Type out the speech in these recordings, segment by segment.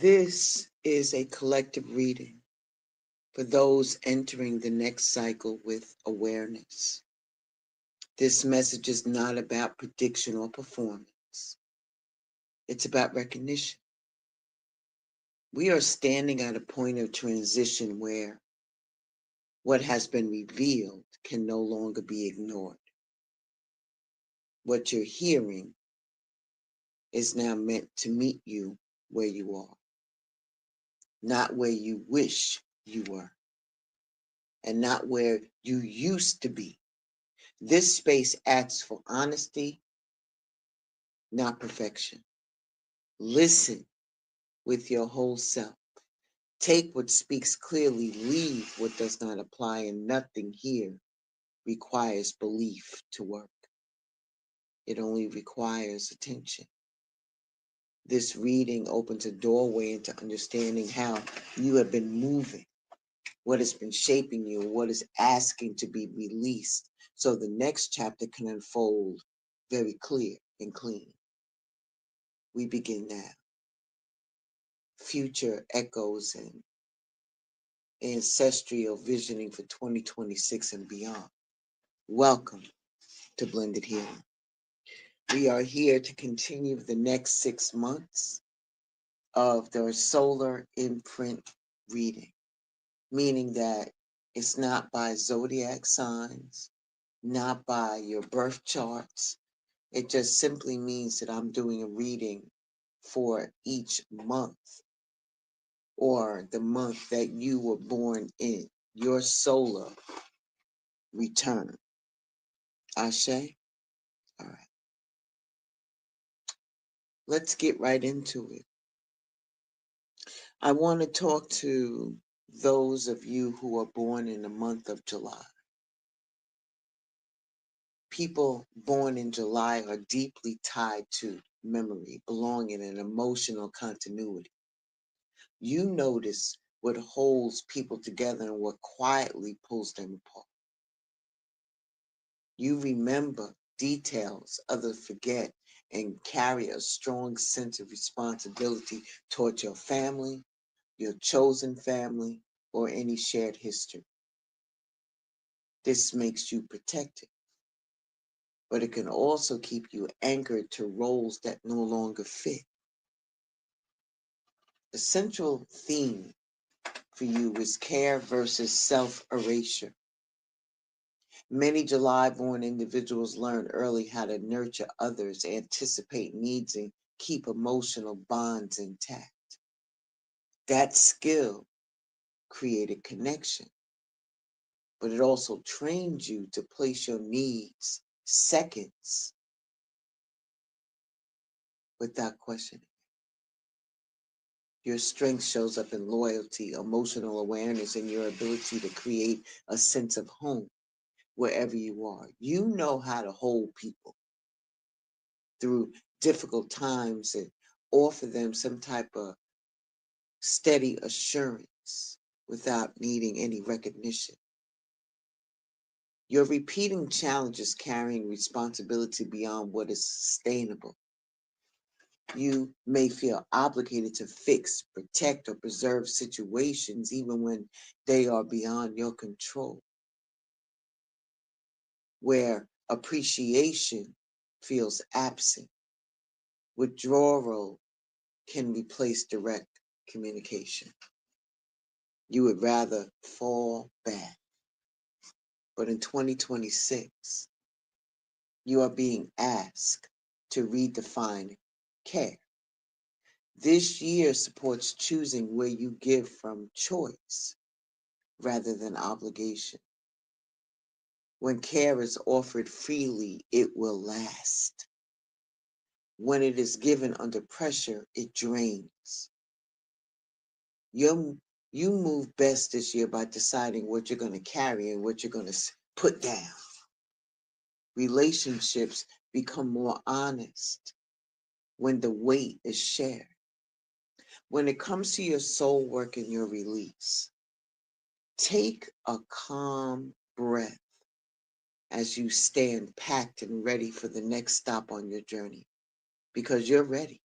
This is a collective reading for those entering the next cycle with awareness. This message is not about prediction or performance. It's about recognition. We are standing at a point of transition where what has been revealed can no longer be ignored. What you're hearing is now meant to meet you where you are, not where you wish you were, and not where you used to be. This space asks for honesty, not perfection. Listen with your whole self. Take what speaks clearly, leave what does not apply, and nothing here requires belief to work. It only requires attention. This reading opens a doorway into understanding how you have been moving, what has been shaping you, what is asking to be released, so the next chapter can unfold very clear and clean. We begin now. Future echoes and ancestral visioning for 2026 and beyond. Welcome to Blended Healing. We are here to continue the next 6 months of the solar imprint reading, meaning that it's not by zodiac signs, not by your birth charts. It just simply means that I'm doing a reading for each month or the month that you were born in, your solar return. Ashe? All right. Let's get right into it. I want to talk to those of you who are born in the month of July. People born in July are deeply tied to memory, belonging, and emotional continuity. You notice what holds people together and what quietly pulls them apart. You remember details others forget and carry a strong sense of responsibility toward your family, your chosen family, or any shared history. This makes you protected, but it can also keep you anchored to roles that no longer fit. The central theme for you is care versus self-erasure. Many July-born individuals learn early how to nurture others, anticipate needs, and keep emotional bonds intact. That skill created connection, but it also trains you to place your needs seconds without questioning. Your strength shows up in loyalty, emotional awareness, and your ability to create a sense of home wherever you are. You know how to hold people through difficult times and offer them some type of steady assurance without needing any recognition. You're repeating challenges, carrying responsibility beyond what is sustainable. You may feel obligated to fix, protect, or preserve situations even when they are beyond your control, where appreciation feels absent. Withdrawal can replace direct communication. You would rather fall back. But in 2026, you are being asked to redefine care. This year supports choosing where you give from choice rather than obligation. When care is offered freely, it will last. When it is given under pressure, it drains. You move best this year by deciding what you're going to carry and what you're going to put down. Relationships become more honest when the weight is shared. When it comes to your soul work and your release, take a calm breath as you stand packed and ready for the next stop on your journey, because you're ready.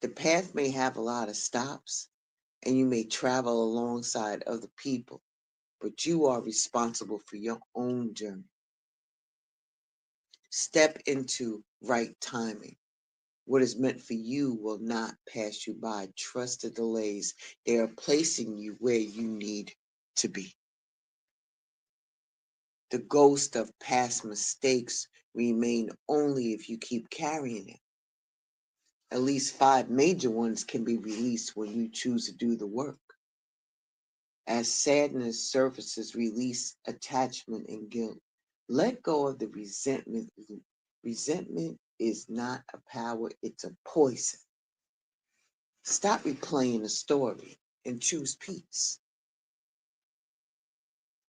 The path may have a lot of stops, and you may travel alongside other people, but you are responsible for your own journey. Step into right timing. What is meant for you will not pass you by. Trust the delays. They are placing you where you need to be. The ghost of past mistakes remain only if you keep carrying it. At least 5 major ones can be released when you choose to do the work. As sadness surfaces, release attachment and guilt. Let go of the resentment loop. Resentment is not a power, it's a poison. Stop replaying the story and choose peace.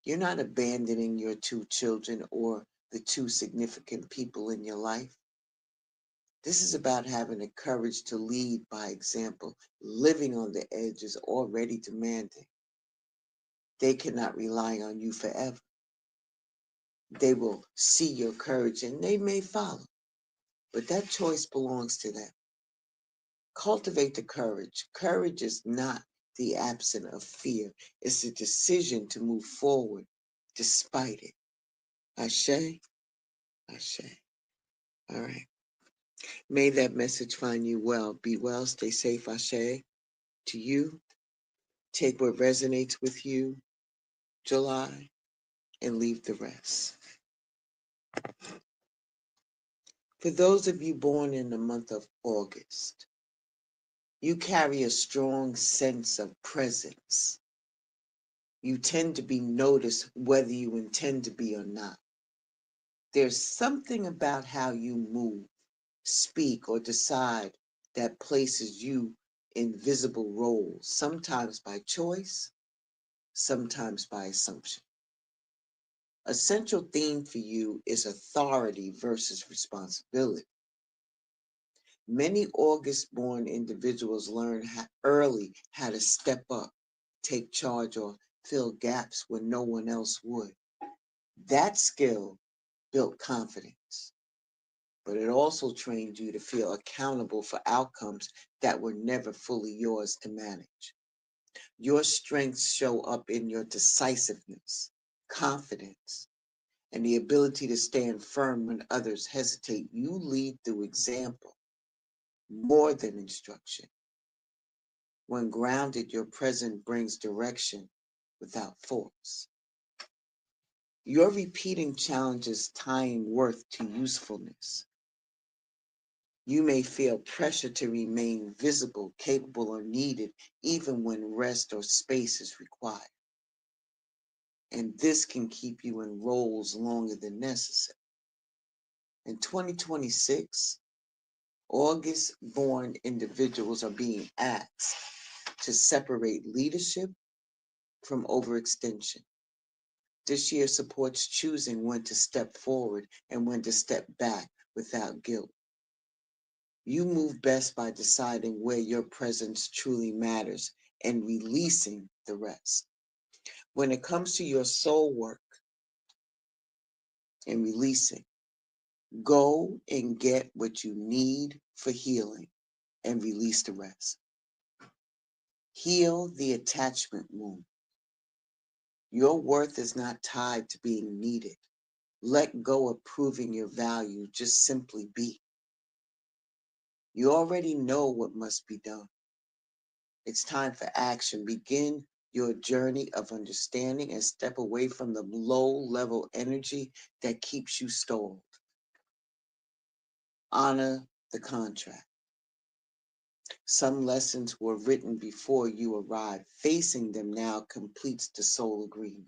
You're not abandoning your 2 children or the 2 significant people in your life. This is about having the courage to lead by example. Living on the edge is already demanding. They cannot rely on you forever. They will see your courage and they may follow, but that choice belongs to them. Cultivate the courage. Courage is not the absence of fear, it's a decision to move forward despite it. Ashe, Ashe. All right. May that message find you well. Be well, stay safe, Ashe. To you, take what resonates with you, July, and leave the rest. For those of you born in the month of August, you carry a strong sense of presence. You tend to be noticed whether you intend to be or not. There's something about how you move, speak, or decide that places you in visible roles, sometimes by choice, sometimes by assumption. A central theme for you is authority versus responsibility. Many August-born individuals learn early how to step up, take charge, or fill gaps when no one else would. That skill built confidence, but it also trained you to feel accountable for outcomes that were never fully yours to manage. Your strengths show up in your decisiveness, confidence, and the ability to stand firm when others hesitate. You lead through example more than instruction. When grounded, your present brings direction without force. Your repeating challenges tying worth to usefulness. You may feel pressure to remain visible, capable, or needed, even when rest or space is required. And this can keep you in roles longer than necessary. In 2026, August-born individuals are being asked to separate leadership from overextension. This year supports choosing when to step forward and when to step back without guilt. You move best by deciding where your presence truly matters and releasing the rest. When it comes to your soul work and releasing, go and get what you need for healing and release the rest. Heal the attachment wound. Your worth is not tied to being needed. Let go of proving your value, just simply be. You already know what must be done. It's time for action. Begin your journey of understanding and step away from the low-level energy that keeps you stalled. Honor the contract. Some lessons were written before you arrived. Facing them now completes the soul agreement.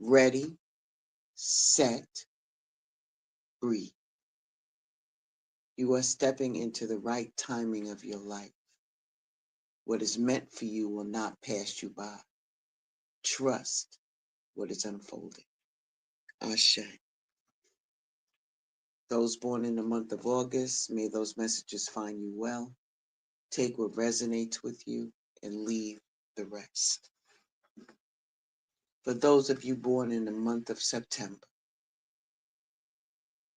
Ready, set, breathe. You are stepping into the right timing of your life. What is meant for you will not pass you by. Trust what is unfolding. Ashe. Those born in the month of August, may those messages find you well. Take what resonates with you and leave the rest. For those of you born in the month of September,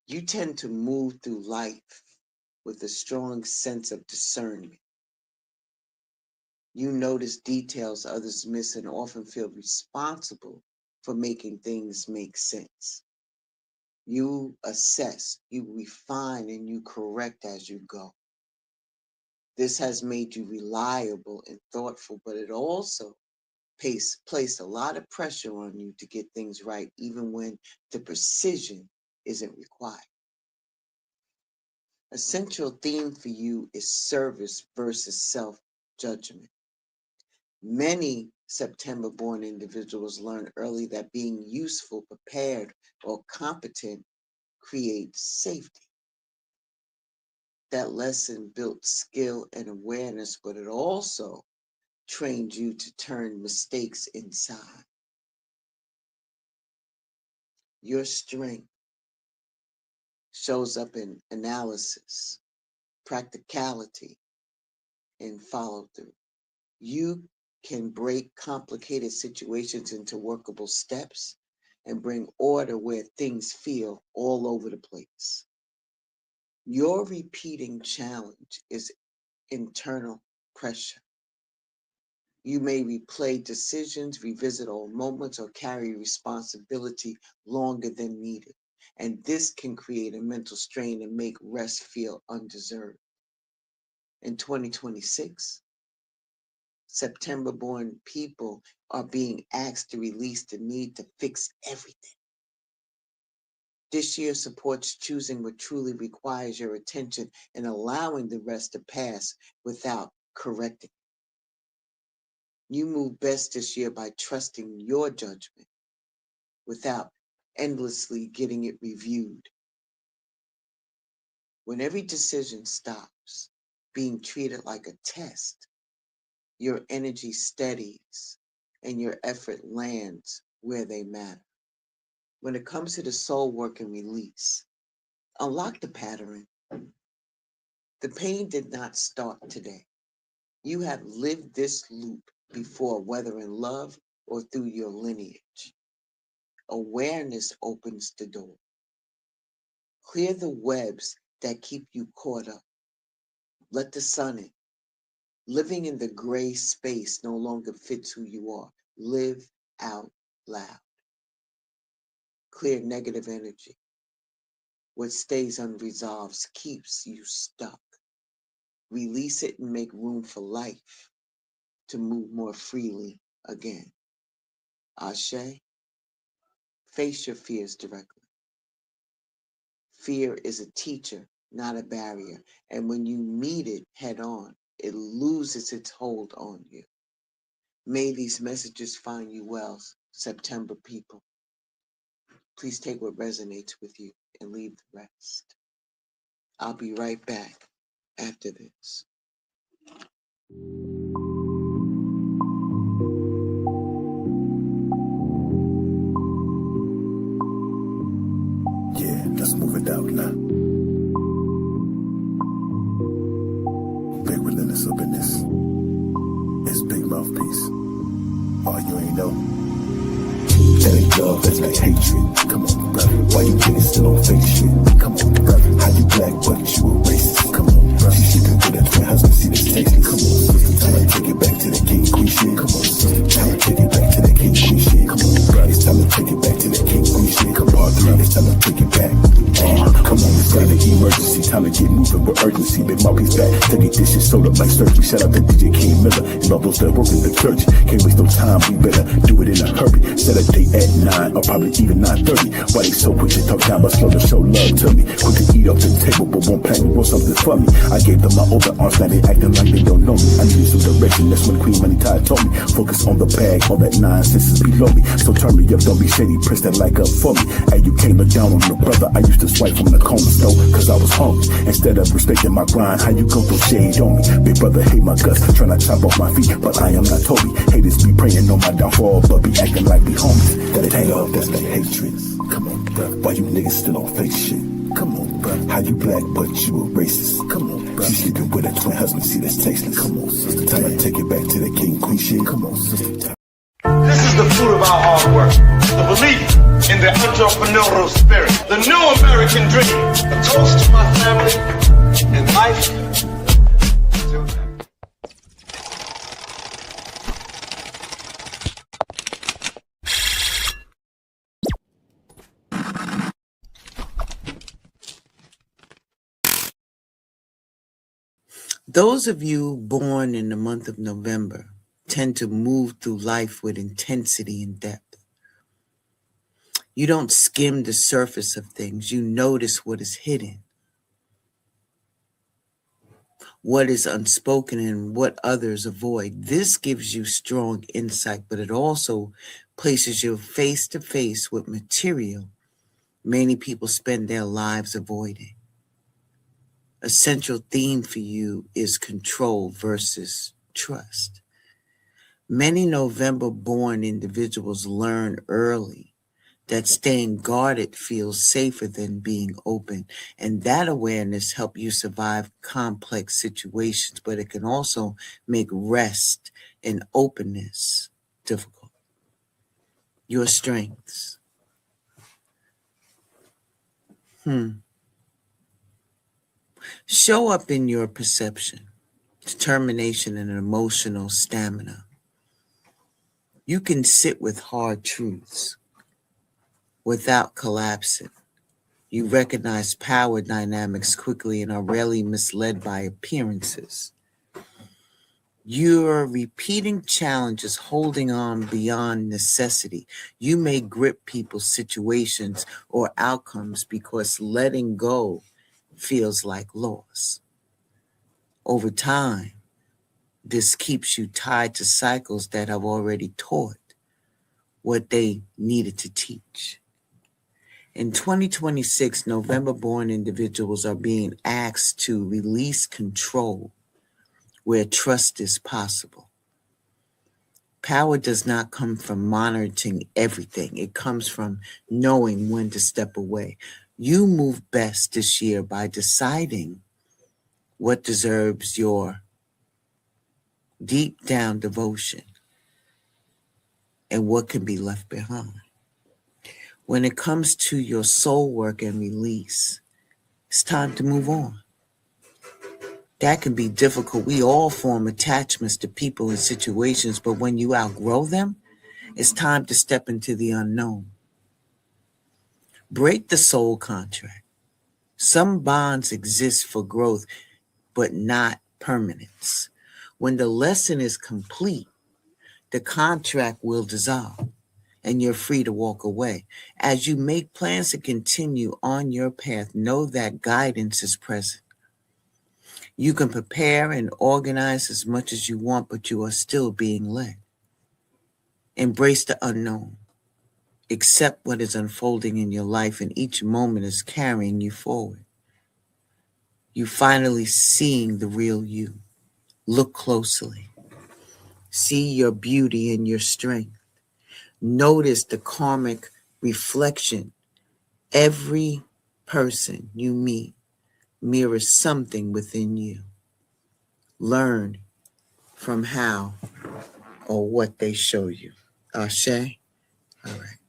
you tend to move through life with a strong sense of discernment. You notice details others miss and often feel responsible for making things make sense. You assess, you refine, and you correct as you go. This has made you reliable and thoughtful, but it also placed a lot of pressure on you to get things right, even when the precision isn't required. A central theme for you is service versus self-judgment. Many September-born individuals learn early that being useful, prepared, or competent creates safety. That lesson built skill and awareness, but it also trained you to turn mistakes inside. Your strength shows up in analysis, practicality, and follow through. You can break complicated situations into workable steps and bring order where things feel all over the place. Your repeating challenge is internal pressure. You may replay decisions, revisit old moments, or carry responsibility longer than needed. And this can create a mental strain and make rest feel undeserved. In 2026, September-born people are being asked to release the need to fix everything. This year supports choosing what truly requires your attention and allowing the rest to pass without correcting. You move best this year by trusting your judgment without endlessly getting it reviewed. When every decision stops being treated like a test, your energy steadies and your effort lands where they matter. When it comes to the soul work and release, unlock the pattern. The pain did not start today. You have lived this loop before, whether in love or through your lineage. Awareness opens the door. Clear the webs that keep you caught up. Let the sun in. Living in the gray space no longer fits who you are. Live out loud. Clear negative energy. What stays unresolved keeps you stuck. Release it and make room for life to move more freely again. Ashe, face your fears directly. Fear is a teacher, not a barrier. And when you meet it head on, it loses its hold on you. May these messages find you well, September people. Please take what resonates with you and leave the rest. I'll be right back after this. Yeah, let's move it out now. Big relentless up in this. It's Big Mouthpiece. Oh, you ain't know. That ain't love, that's like hatred. Come on, brother. Why you niggas still on fake shit? Come on, brother. How you black, but you a racist? Come on, brother. She sleeping with her twin husband, see this tasteless. Come on, sister. Time to take it back to that king queen shit. Come on, sister. Time to take it back to that king queen shit. Come on, brother. It's time to take it back to that king queen shit. Come on, brother. It's time to take it back. Come on, it's got an emergency. Time to get moving with urgency. Big Mouthpiece back to get this shit sold up like surgery. Shout out to DJ King Miller and all those that work in the church. Can't waste no time, we better do it in a hurry. Set a date at 9 or probably even 9:30. Why they so quick to talk down but slow to show love to me? Quick to eat off the table but won't pack me, want something for me. I gave them my older arms, now they acting like they don't know me. I needed some direction, that's when Queen Money Tide told me. Focus on the bag, all that nonsense is below me. So turn me up, don't be shady, press that like up for me. And you can't look down on your brother, I used to swipe from the corner store cause I was hungry. Instead of respecting my grind, how you go throw shade on me? Big brother hate my guts, try to chop off my feet, but I am not Toby. Haters be praying on my downfall, but be acting like we homies. That ain't love, that's like hatred. Come on, bruh. Why you niggas still on fake shit? Come on, bruh. How you black, but you a racist? Come on, bruh. She sleeping with her twin husband, see that's tasteless. Come on, sister. Time to take it back to the king queen shit. Come on, sister. This is the fruit of our hard work. The belief in the entrepreneurial spirit. The new American dream. A toast to my family and my Those of you born in the month of November tend to move through life with intensity and depth. You don't skim the surface of things. You notice what is hidden, what is unspoken, and what others avoid. This gives you strong insight, but it also places you face to face with material many people spend their lives avoiding. A central theme for you is control versus trust. Many November born individuals learn early that staying guarded feels safer than being open. And that awareness helps you survive complex situations, but it can also make rest and openness difficult. Your strengths. Show up in your perception, determination, and emotional stamina. You can sit with hard truths without collapsing. You recognize power dynamics quickly and are rarely misled by appearances. You're repeating challenges, holding on beyond necessity. You may grip people's situations or outcomes because letting go feels like loss. Over time, this keeps you tied to cycles that have already taught what they needed to teach. In 2026, November born individuals are being asked to release control where trust is possible. Power does not come from monitoring everything, it comes from knowing when to step away. You move best this year by deciding what deserves your deep down devotion and what can be left behind. When it comes to your soul work and release, it's time to move on. That can be difficult. We all form attachments to people and situations, but when you outgrow them, it's time to step into the unknown. Break the soul contract. Some bonds exist for growth, but not permanence. When the lesson is complete, the contract will dissolve and you're free to walk away. As you make plans to continue on your path, know that guidance is present. You can prepare and organize as much as you want, but you are still being led. Embrace the unknown. Accept what is unfolding in your life, and each moment is carrying you forward. You finally seeing the real you. Look closely. See your beauty and your strength. Notice the karmic reflection. Every person you meet mirrors something within you. Learn from how or what they show you. Ashe? All right.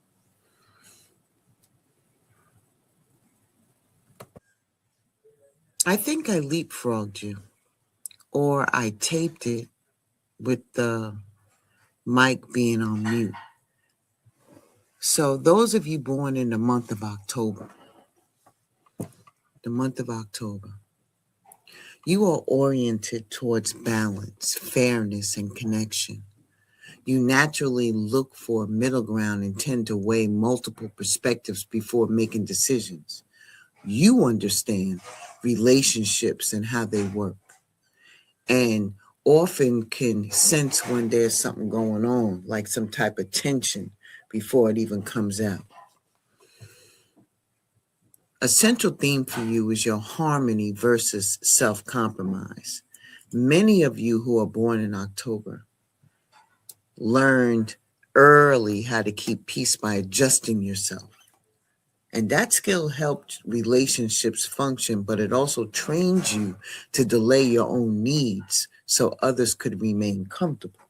I think I leapfrogged you, or I taped it with the mic being on mute. So those of you born in the month of October, you are oriented towards balance, fairness, and connection. You naturally look for a middle ground and tend to weigh multiple perspectives before making decisions. You understand relationships and how they work, and often can sense when there's something going on, like some type of tension, before it even comes out. A central theme for you is your harmony versus self-compromise. Many of you who are born in October learned early how to keep peace by adjusting yourself. And that skill helped relationships function, but it also trains you to delay your own needs so others could remain comfortable.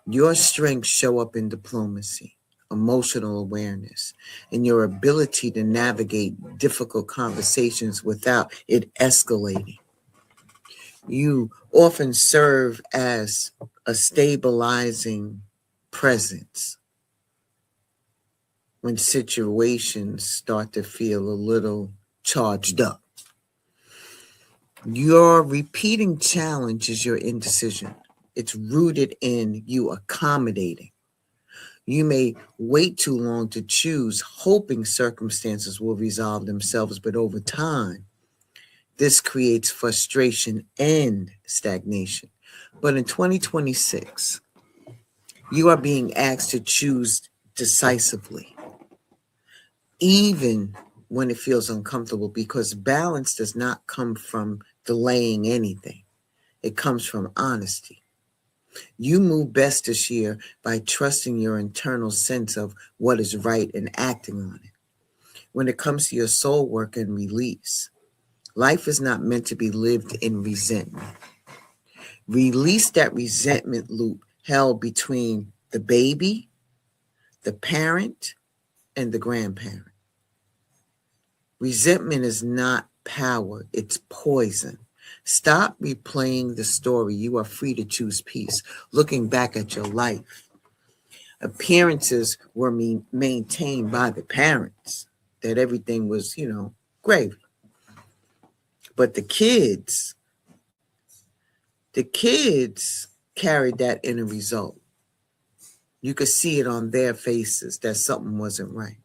Your strengths show up in diplomacy, emotional awareness, and your ability to navigate difficult conversations without it escalating. You often serve as a stabilizing presence when situations start to feel a little charged up. Your repeating challenge is your indecision. It's rooted in you accommodating. You may wait too long to choose, hoping circumstances will resolve themselves, but over time, this creates frustration and stagnation. But in 2026, you are being asked to choose decisively, even when it feels uncomfortable, because balance does not come from delaying anything, it comes from honesty. You move best this year by trusting your internal sense of what is right and acting on it. When it comes to your soul work and release, life is not meant to be lived in resentment. Release that resentment loop held between the baby, the parent, and the grandparent. Resentment is not power, it's poison. Stop replaying the story. You are free to choose peace. Looking back at your life, appearances were maintained by the parents, that everything was, gravy. But the kids carried that inner result. You could see it on their faces that something wasn't right.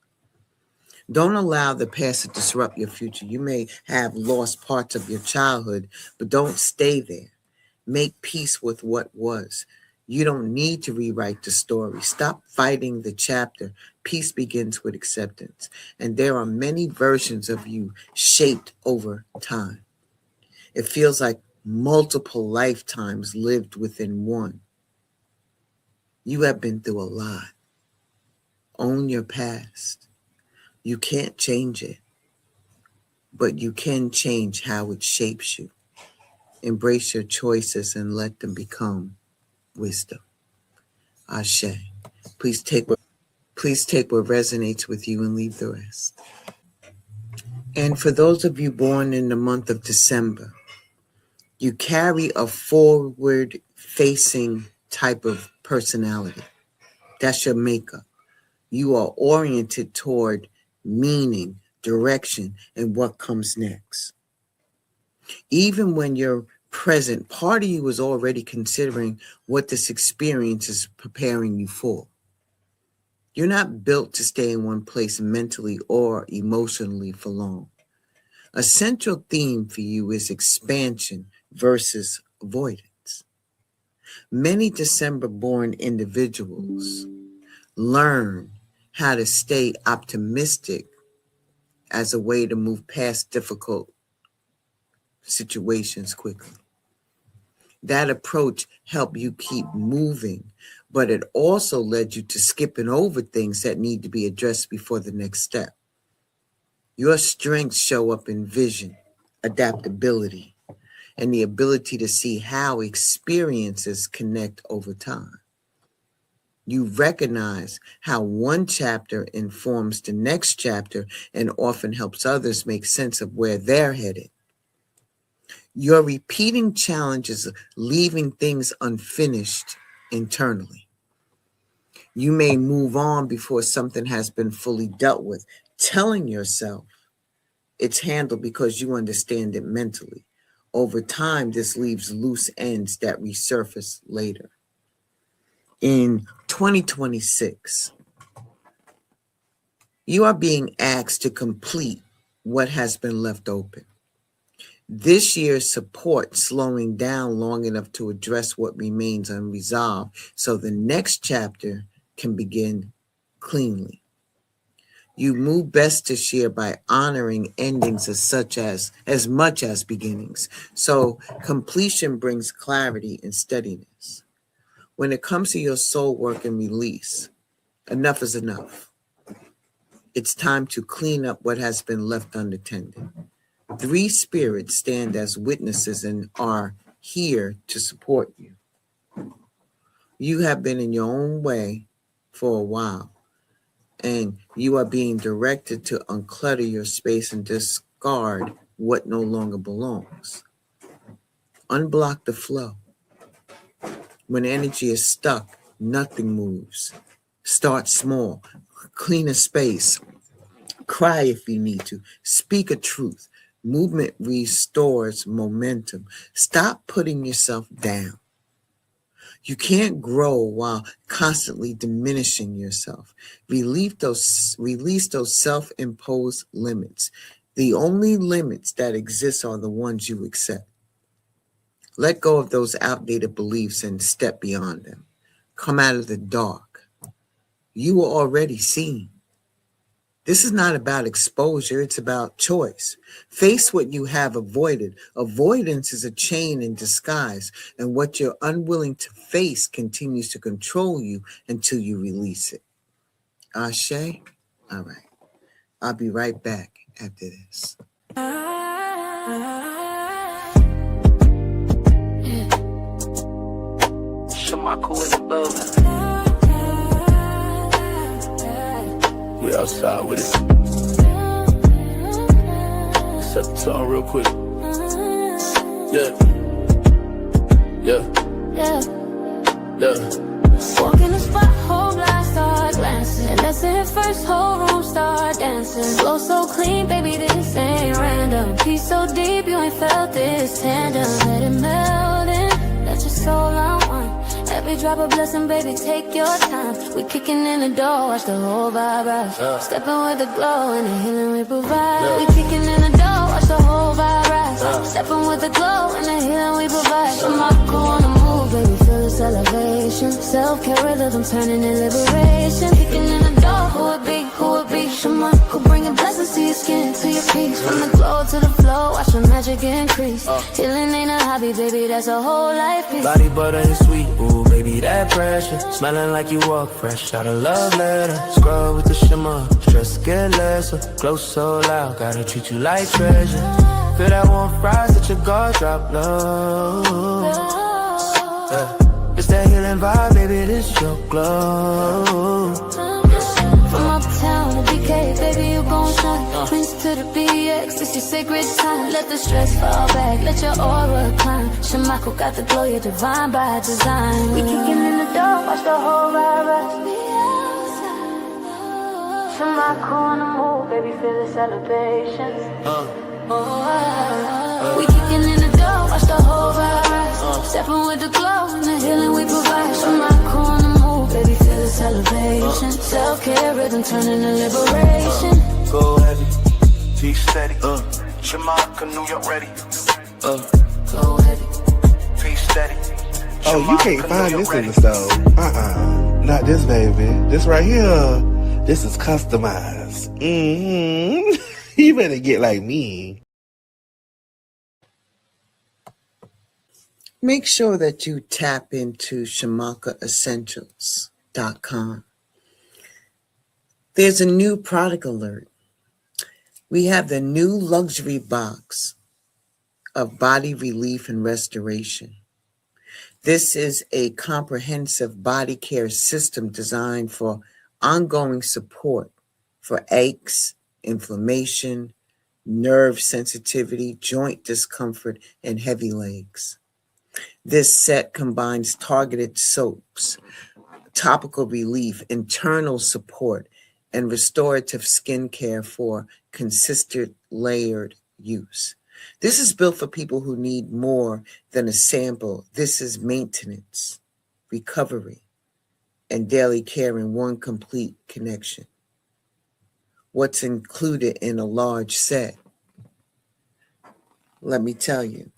Don't allow the past to disrupt your future. You may have lost parts of your childhood, but don't stay there. Make peace with what was. You don't need to rewrite the story. Stop fighting the chapter. Peace begins with acceptance. And there are many versions of you shaped over time. It feels like multiple lifetimes lived within one. You have been through a lot. Own your past. You can't change it, but you can change how it shapes you. Embrace your choices and let them become wisdom. Ashe. Please take what resonates with you and leave the rest. And for those of you born in the month of December, you carry a forward facing type of personality. That's your makeup. You are oriented toward meaning, direction, and what comes next. Even when you're present, part of you is already considering what this experience is preparing you for. You're not built to stay in one place mentally or emotionally for long. A central theme for you is expansion versus avoidance. Many December-born individuals learn how to stay optimistic as a way to move past difficult situations quickly. That approach helped you keep moving, but it also led you to skipping over things that need to be addressed before the next step. Your strengths show up in vision, adaptability, and the ability to see how experiences connect over time. You recognize how one chapter informs the next chapter and often helps others make sense of where they're headed. Your repeating challenges leaving things unfinished internally. You may move on before something has been fully dealt with, telling yourself it's handled because you understand it mentally. Over time, this leaves loose ends that resurface later. In 2026, you are being asked to complete what has been left open. This year's support slowing down long enough to address what remains unresolved so the next chapter can begin cleanly. You move best this year by honoring endings as much as beginnings. So completion brings clarity and steadiness. When it comes to your soul work and release, enough is enough. It's time to clean up what has been left unattended. 3 spirits stand as witnesses and are here to support you. You have been in your own way for a while, and you are being directed to unclutter your space and discard what no longer belongs. Unblock the flow. When energy is stuck, nothing moves. Start small. Clean a space. Cry if you need to. Speak a truth. Movement restores momentum. Stop putting yourself down. You can't grow while constantly diminishing yourself. Release those self-imposed limits. The only limits that exist are the ones you accept. Let go of those outdated beliefs and step beyond them. Come out of the dark. You are already seen. This is not about exposure, it's about choice. Face what you have avoided. Avoidance is a chain in disguise, and what you're unwilling to face continues to control you until you release it. Ashe? All right. I'll be right back after this. Shamako in the building. We outside with it. Set the tone real quick. Yeah. Walk in the spot, whole blast start glancing. And that's it first, whole room start dancing. Flow so clean, baby, this ain't random. Peace so deep, you ain't felt this tandem. Let it melt in, let your soul unwind. Every drop of blessing, baby, take your time. We kicking in the door, watch the whole vibe rise. Stepping with the glow and the healing we provide. We kicking in the door, watch the whole vibe rise. Stepping with the glow and the healing we provide. Shamako on the move, baby, feel this elevation. Self-care rhythm turning in liberation. Kicking in the door, who it be, who it be. Shamako bringing blessings to your skin, to your peace. From the glow to the flow, watch the magic increase. Healing ain't a hobby, baby, that's a whole life piece. Body butter and sweet, ooh, baby, that pressure. Smelling like you walk fresh out a love letter. Scrub with the shimmer, stress get lesser. Glow so loud, gotta treat you like treasure. Feel that warm fries that your guard drop low. It's that healing vibe, baby, this your glow. From uptown to BK, baby, you gon' shine. Prince to the BX, it's your sacred time. Let the stress fall back, let your aura climb. Shamako got the glow, you're divine by design. We kicking in the door, watch the whole ride rise. Shamako on the move, baby, feel the celebration. We kicking in the door, watch the whole ride rise. Stepping with the glow and the healing we provide. Shamako on the move, baby, feel the celebration. Self-care rhythm turning to liberation. Go heavy, Be steady. Jamaica, New York, ready. Go heavy. Be steady. Oh, you can't find this in the store. Not this, baby. This right here. This is customized. You better get like me. Make sure that you tap into ShamakaEssentials.com. There's a new product alert. We have the new luxury box of body relief and restoration. This is a comprehensive body care system designed for ongoing support for aches, inflammation, nerve sensitivity, joint discomfort, and heavy legs. This set combines targeted soaps, topical relief, internal support, and restorative skincare for consistent layered use. This is built for people who need more than a sample. This is maintenance, recovery, and daily care in one complete connection. What's included in a large set? Let me tell you,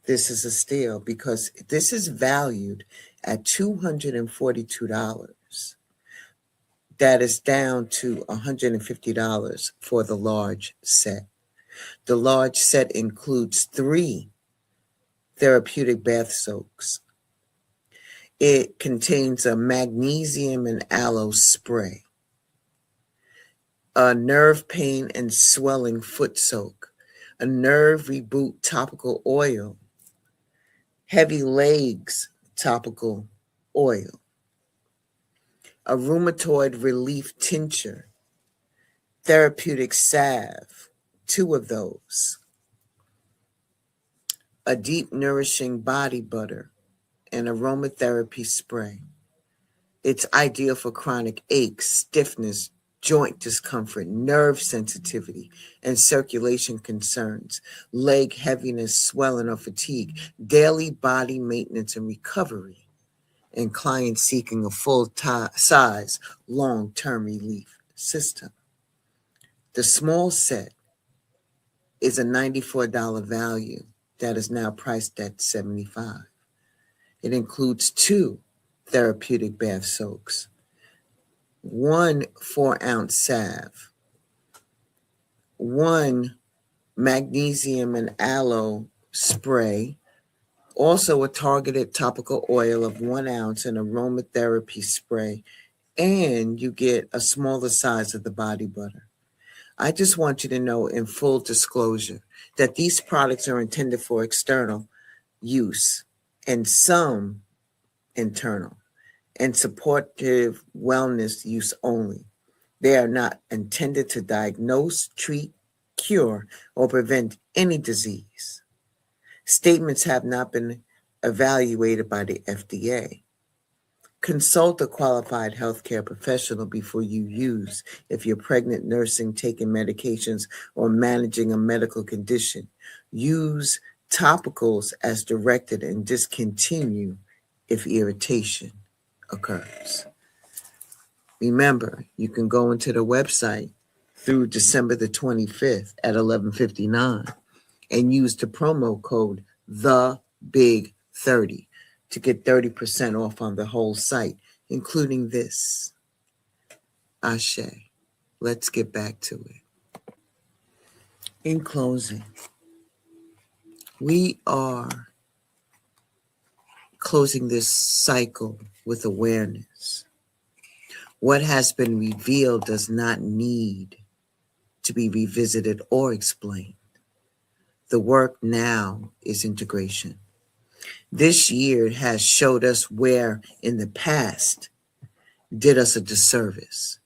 this is a steal because this is valued at $242. That is down to $150 for the large set. The large set includes 3 therapeutic bath soaks. It contains a magnesium and aloe spray, a nerve pain and swelling foot soak, a nerve reboot topical oil, heavy legs topical oil, a rheumatoid relief tincture, therapeutic salve, 2 of those, a deep nourishing body butter, and aromatherapy spray. It's ideal for chronic aches, stiffness, joint discomfort, nerve sensitivity, and circulation concerns, leg heaviness, swelling, or fatigue, daily body maintenance and recovery, and clients seeking a full-size, long-term relief system. The small set is a $94 value that is now priced at $75. It includes 2 therapeutic bath soaks, 1 4-ounce salve, 1 magnesium and aloe spray, also a targeted topical oil of 1 ounce, and aromatherapy spray, and you get a smaller size of the body butter. I just want you to know, in full disclosure, that these products are intended for external use and some internal and supportive wellness use only. They are not intended to diagnose, treat, cure, or prevent any disease. Statements have not been evaluated by the FDA. Consult a qualified healthcare professional before you use if you're pregnant, nursing, taking medications, or managing a medical condition. Use topicals as directed and discontinue if irritation occurs. Remember, you can go into the website through December the 25th at 11:59 and use the promo code THEBIG30 to get 30% off on the whole site, including this. Ashe. Let's get back to it. In closing, we are closing this cycle with awareness. What has been revealed does not need to be revisited or explained. The work now is integration. This year has showed us where in the past did us a disservice,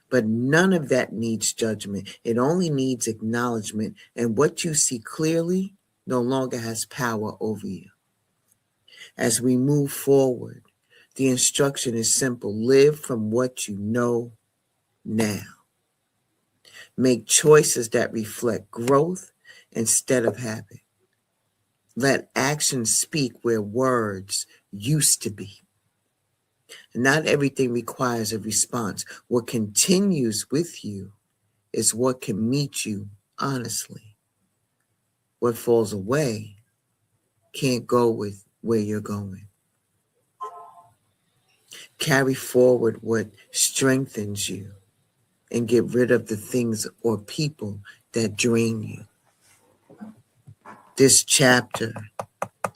but none of that needs judgment. It only needs acknowledgement, and what you see clearly no longer has power over you. As we move forward, the instruction is simple. Live from what you know now. Make choices that reflect growth instead of habit. Let actions speak where words used to be. Not everything requires a response. What continues with you is what can meet you honestly. What falls away can't go with where you're going. Carry forward what strengthens you and get rid of the things or people that drain you. This chapter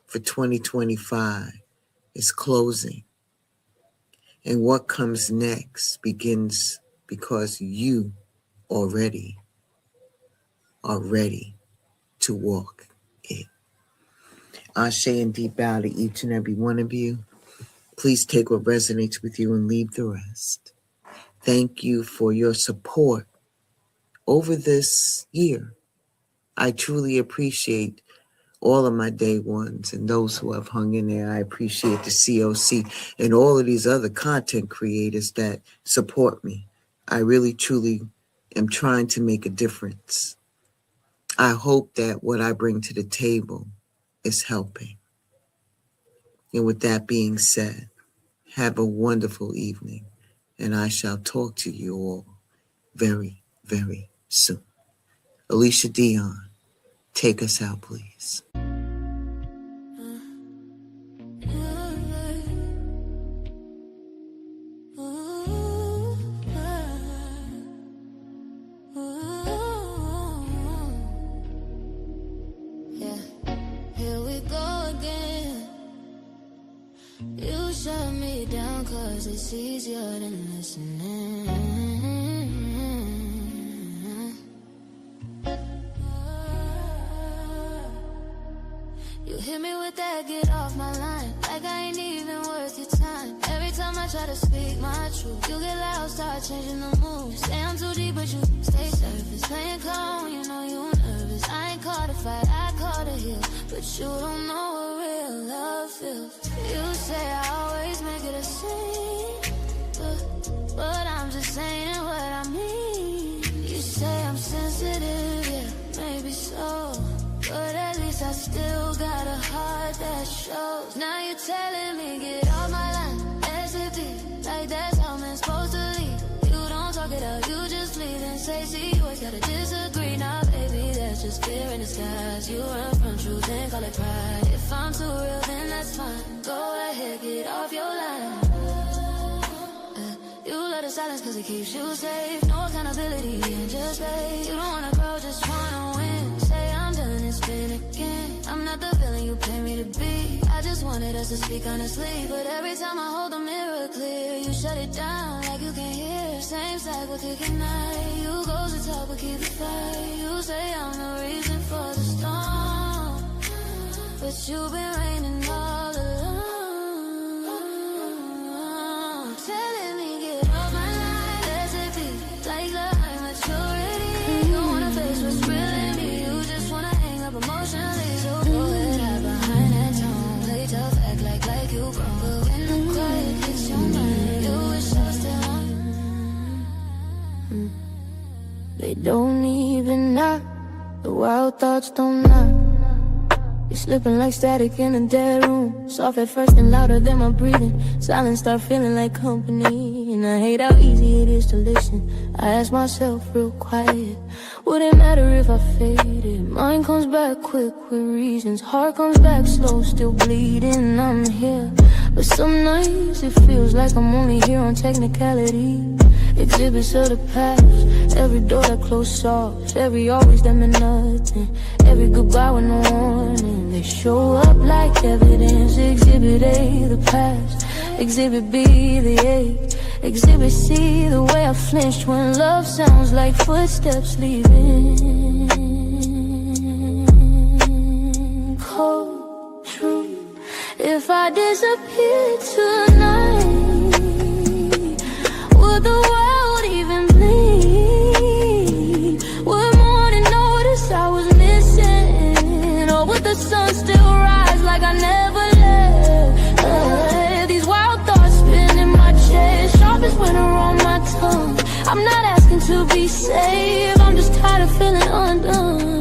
for 2025 is closing. And what comes next begins because you already are ready to walk it. Ashe and deep bow to each and every one of you. Please take what resonates with you and leave the rest. Thank you for your support over this year. I truly appreciate all of my day ones and those who have hung in there. I appreciate the COC and all of these other content creators that support me. I really, truly am trying to make a difference. I hope that what I bring to the table is helping. And with that being said, have a wonderful evening, and I shall talk to you all very, very soon. Alicia Dion, take us out, please. Shut me down 'cause it's easier than listening. You hit me with that get off my line, like I ain't even worth your time. Every time I try to speak my truth, you get loud, start changing the mood. Say I'm too deep, but you stay surface. Playing calm when you know you nervous. I ain't caught a fight, I caught a heal, but you don't know what real love feels. You say I always make it a scene, but I'm just saying what I mean. least I still got a heart that shows. Now you're telling me get off my line, SAP, like that's how I'm supposed to leave. You don't talk it out, you just leave and say, see, you always gotta disagree. Now baby, that's just fear in disguise. You run from truth and call it pride. If I'm too real, then that's fine. Go ahead, get off your line. You love the silence cause it keeps you safe. No accountability and just play. You don't wanna grow, just wanna win. Say I'm done, it's been again. I'm not the villain you pay me to be. I just wanted us to speak honestly, but every time I hold the mirror clear, you shut it down like you can't hear. Same cycle, kicking night. You go to top but keep the fight. You say I'm the reason for the storm, but you've been raining all along. Telling me get off my line, SAP, like the high maturity. You wanna face what's real in me, you just wanna hang up emotionally. So go ahead, hide behind that tone, play tough, act like you grown. But when the quiet hits your mind, you wish I was still on. They don't even knock, the wild thoughts don't knock. You're slipping like static in a dead room. Soft at first and louder than my breathing. Silence start feeling like company. And I hate how easy it is to listen. I ask myself real quiet, would it matter if I faded? Mind comes back quick with reasons. Heart comes back slow, still bleeding. I'm here, but some nights it feels like I'm only here on technicality. Exhibits of the past, every door that closed soft, every always that meant nothing, every goodbye with no warning. They show up like evidence. Exhibit A, the past. Exhibit B, the ache. Exhibit C, the way I flinched when love sounds like footsteps leaving. Cold truth, if I disappear tonight, would the world even bleed? Would morning notice I was missing? Or would the sun still rise like I never left? These wild thoughts spin in my chest, sharpest winter on my tongue. I'm not asking to be saved, I'm just tired of feeling undone.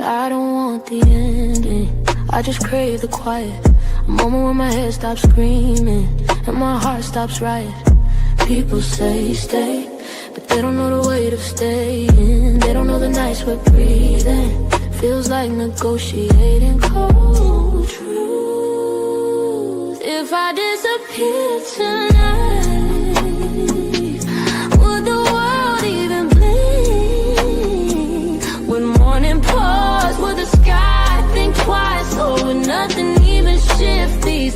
I don't want the ending, I just crave the quiet. A moment when my head stops screaming and my heart stops rioting. People say stay, but they don't know the weight of staying. They don't know the nights we're breathing. Feels like negotiating. Cold truth, if I disappear tonight, would the world even bleed? Would morning pause, would the sky think twice? Or would nothing even shift these